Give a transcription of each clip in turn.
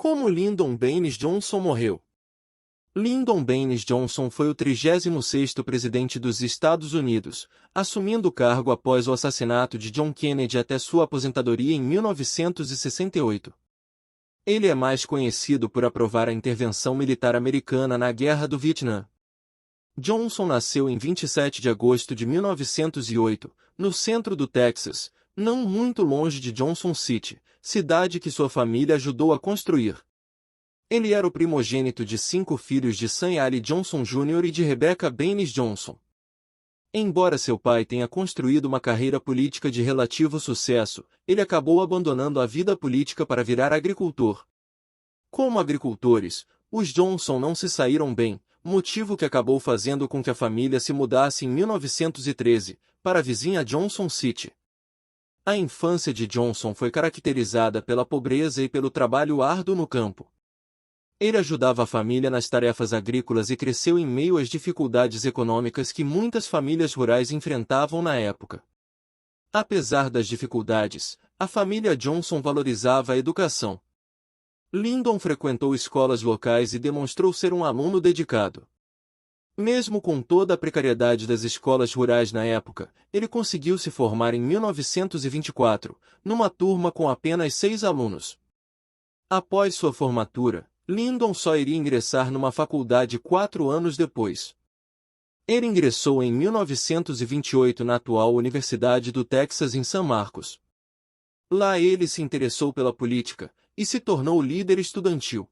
Como Lyndon Baines Johnson morreu? Lyndon Baines Johnson foi o 36º presidente dos Estados Unidos, assumindo o cargo após o assassinato de John Kennedy até sua aposentadoria em 1968. Ele é mais conhecido por aprovar a intervenção militar americana na Guerra do Vietnã. Johnson nasceu em 27 de agosto de 1908, no centro do Texas, não muito longe de Johnson City, cidade que sua família ajudou a construir. Ele era o primogênito de 5 filhos de Sam Ali Johnson Jr. e de Rebecca Baines Johnson. Embora seu pai tenha construído uma carreira política de relativo sucesso, ele acabou abandonando a vida política para virar agricultor. Como agricultores, os Johnson não se saíram bem, motivo que acabou fazendo com que a família se mudasse em 1913, para a vizinha Johnson City. A infância de Johnson foi caracterizada pela pobreza e pelo trabalho árduo no campo. Ele ajudava a família nas tarefas agrícolas e cresceu em meio às dificuldades econômicas que muitas famílias rurais enfrentavam na época. Apesar das dificuldades, a família Johnson valorizava a educação. Lyndon frequentou escolas locais e demonstrou ser um aluno dedicado. Mesmo com toda a precariedade das escolas rurais na época, ele conseguiu se formar em 1924, numa turma com apenas 6 alunos. Após sua formatura, Lyndon só iria ingressar numa faculdade 4 anos depois. Ele ingressou em 1928 na atual Universidade do Texas em San Marcos. Lá ele se interessou pela política, e se tornou líder estudantil.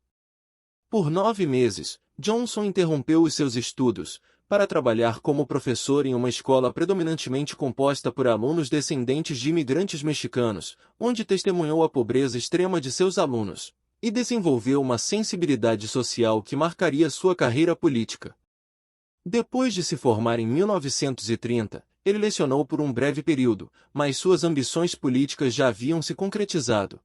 Por 9 meses, Johnson interrompeu os seus estudos, para trabalhar como professor em uma escola predominantemente composta por alunos descendentes de imigrantes mexicanos, onde testemunhou a pobreza extrema de seus alunos, e desenvolveu uma sensibilidade social que marcaria sua carreira política. Depois de se formar em 1930, ele lecionou por um breve período, mas suas ambições políticas já haviam se concretizado.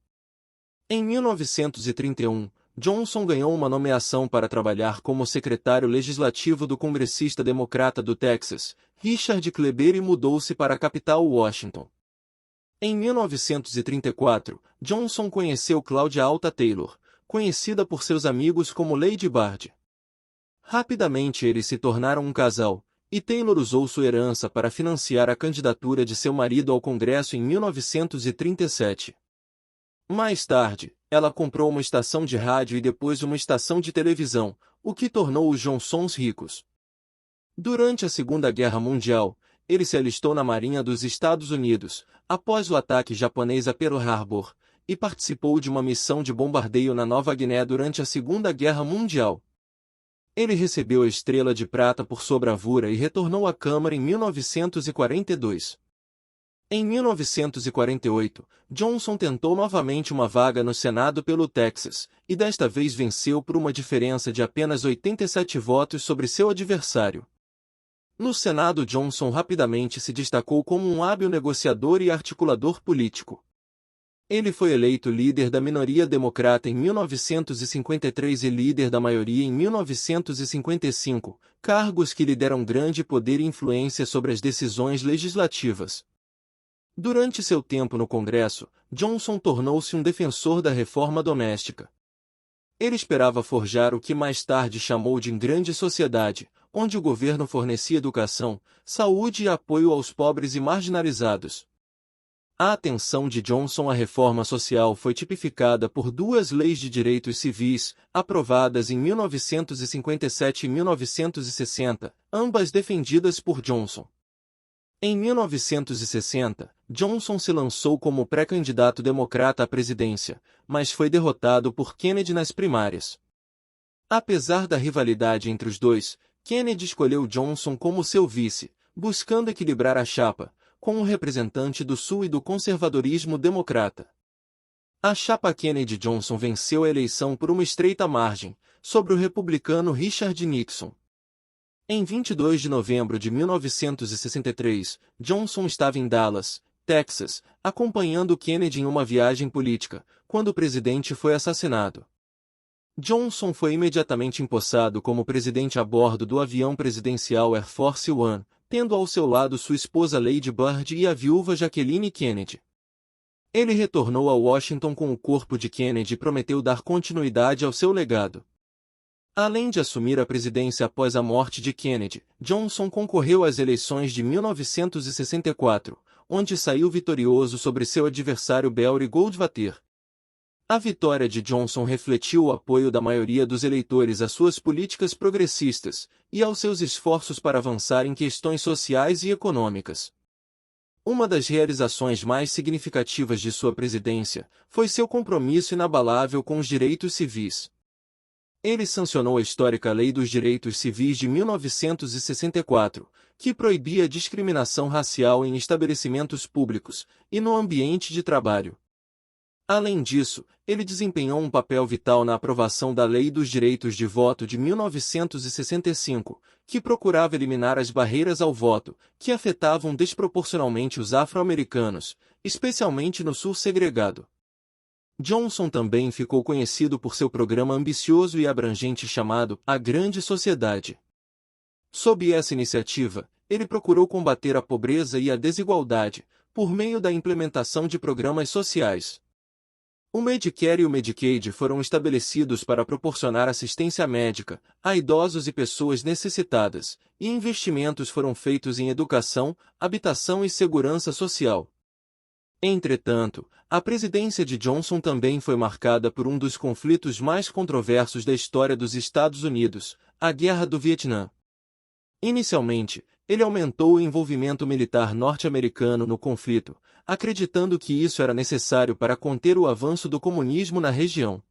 Em 1931, Johnson ganhou uma nomeação para trabalhar como secretário legislativo do congressista democrata do Texas, Richard Kleber, e mudou-se para a capital Washington. Em 1934, Johnson conheceu Claudia Alta Taylor, conhecida por seus amigos como Lady Bird. Rapidamente eles se tornaram um casal, e Taylor usou sua herança para financiar a candidatura de seu marido ao Congresso em 1937. Mais tarde, ela comprou uma estação de rádio e depois uma estação de televisão, o que tornou os Johnsons ricos. Durante a Segunda Guerra Mundial, ele se alistou na Marinha dos Estados Unidos, após o ataque japonês a Pearl Harbor, e participou de uma missão de bombardeio na Nova Guiné durante a Segunda Guerra Mundial. Ele recebeu a Estrela de Prata por sua bravura e retornou à Câmara em 1942. Em 1948, Johnson tentou novamente uma vaga no Senado pelo Texas, e desta vez venceu por uma diferença de apenas 87 votos sobre seu adversário. No Senado, Johnson rapidamente se destacou como um hábil negociador e articulador político. Ele foi eleito líder da minoria democrata em 1953 e líder da maioria em 1955, cargos que lhe deram grande poder e influência sobre as decisões legislativas. Durante seu tempo no Congresso, Johnson tornou-se um defensor da reforma doméstica. Ele esperava forjar o que mais tarde chamou de grande sociedade, onde o governo fornecia educação, saúde e apoio aos pobres e marginalizados. A atenção de Johnson à reforma social foi tipificada por 2 leis de direitos civis, aprovadas em 1957 e 1960, ambas defendidas por Johnson. Em 1960, Johnson se lançou como pré-candidato democrata à presidência, mas foi derrotado por Kennedy nas primárias. Apesar da rivalidade entre os dois, Kennedy escolheu Johnson como seu vice, buscando equilibrar a chapa, com um representante do Sul e do conservadorismo democrata. A chapa Kennedy-Johnson venceu a eleição por uma estreita margem, sobre o republicano Richard Nixon. Em 22 de novembro de 1963, Johnson estava em Dallas, Texas, acompanhando Kennedy em uma viagem política, quando o presidente foi assassinado. Johnson foi imediatamente empossado como presidente a bordo do avião presidencial Air Force One, tendo ao seu lado sua esposa Lady Bird e a viúva Jacqueline Kennedy. Ele retornou a Washington com o corpo de Kennedy e prometeu dar continuidade ao seu legado. Além de assumir a presidência após a morte de Kennedy, Johnson concorreu às eleições de 1964, onde saiu vitorioso sobre seu adversário Barry Goldwater. A vitória de Johnson refletiu o apoio da maioria dos eleitores às suas políticas progressistas e aos seus esforços para avançar em questões sociais e econômicas. Uma das realizações mais significativas de sua presidência foi seu compromisso inabalável com os direitos civis. Ele sancionou a histórica Lei dos Direitos Civis de 1964, que proibia a discriminação racial em estabelecimentos públicos e no ambiente de trabalho. Além disso, ele desempenhou um papel vital na aprovação da Lei dos Direitos de Voto de 1965, que procurava eliminar as barreiras ao voto, que afetavam desproporcionalmente os afro-americanos, especialmente no sul segregado. Johnson também ficou conhecido por seu programa ambicioso e abrangente chamado A Grande Sociedade. Sob essa iniciativa, ele procurou combater a pobreza e a desigualdade, por meio da implementação de programas sociais. O Medicare e o Medicaid foram estabelecidos para proporcionar assistência médica a idosos e pessoas necessitadas, e investimentos foram feitos em educação, habitação e segurança social. Entretanto, a presidência de Johnson também foi marcada por um dos conflitos mais controversos da história dos Estados Unidos, a Guerra do Vietnã. Inicialmente, ele aumentou o envolvimento militar norte-americano no conflito, acreditando que isso era necessário para conter o avanço do comunismo na região.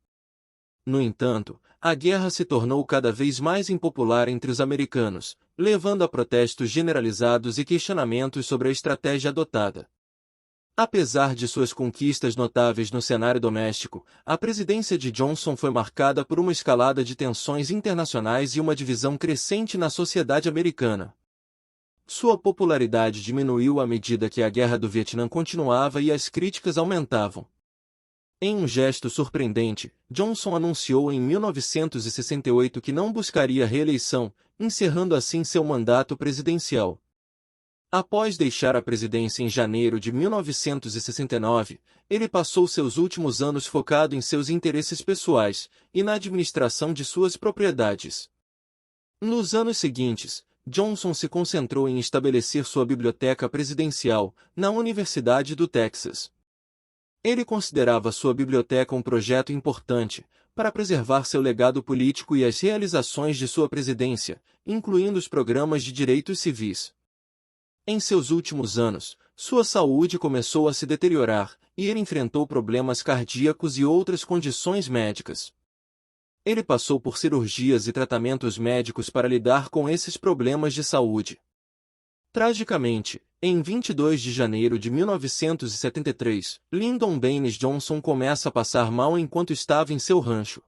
No entanto, a guerra se tornou cada vez mais impopular entre os americanos, levando a protestos generalizados e questionamentos sobre a estratégia adotada. Apesar de suas conquistas notáveis no cenário doméstico, a presidência de Johnson foi marcada por uma escalada de tensões internacionais e uma divisão crescente na sociedade americana. Sua popularidade diminuiu à medida que a Guerra do Vietnã continuava e as críticas aumentavam. Em um gesto surpreendente, Johnson anunciou em 1968 que não buscaria reeleição, encerrando assim seu mandato presidencial. Após deixar a presidência em janeiro de 1969, ele passou seus últimos anos focado em seus interesses pessoais e na administração de suas propriedades. Nos anos seguintes, Johnson se concentrou em estabelecer sua biblioteca presidencial na Universidade do Texas. Ele considerava sua biblioteca um projeto importante para preservar seu legado político e as realizações de sua presidência, incluindo os programas de direitos civis. Em seus últimos anos, sua saúde começou a se deteriorar, e ele enfrentou problemas cardíacos e outras condições médicas. Ele passou por cirurgias e tratamentos médicos para lidar com esses problemas de saúde. Tragicamente, em 22 de janeiro de 1973, Lyndon Baines Johnson começa a passar mal enquanto estava em seu rancho.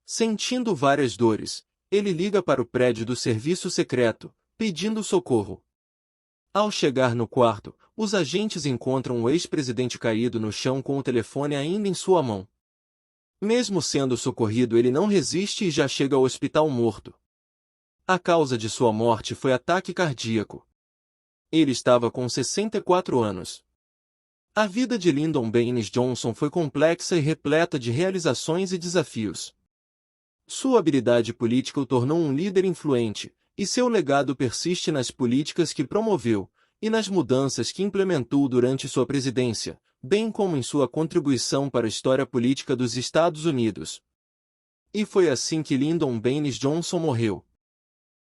Sentindo várias dores, ele liga para o prédio do serviço secreto, pedindo socorro. Ao chegar no quarto, os agentes encontram o ex-presidente caído no chão com o telefone ainda em sua mão. Mesmo sendo socorrido, ele não resiste e já chega ao hospital morto. A causa de sua morte foi ataque cardíaco. Ele estava com 64 anos. A vida de Lyndon Baines Johnson foi complexa e repleta de realizações e desafios. Sua habilidade política o tornou um líder influente, e seu legado persiste nas políticas que promoveu e nas mudanças que implementou durante sua presidência, bem como em sua contribuição para a história política dos Estados Unidos. E foi assim que Lyndon Baines Johnson morreu.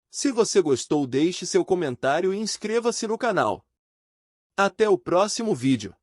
Se você gostou, deixe seu comentário e inscreva-se no canal. Até o próximo vídeo.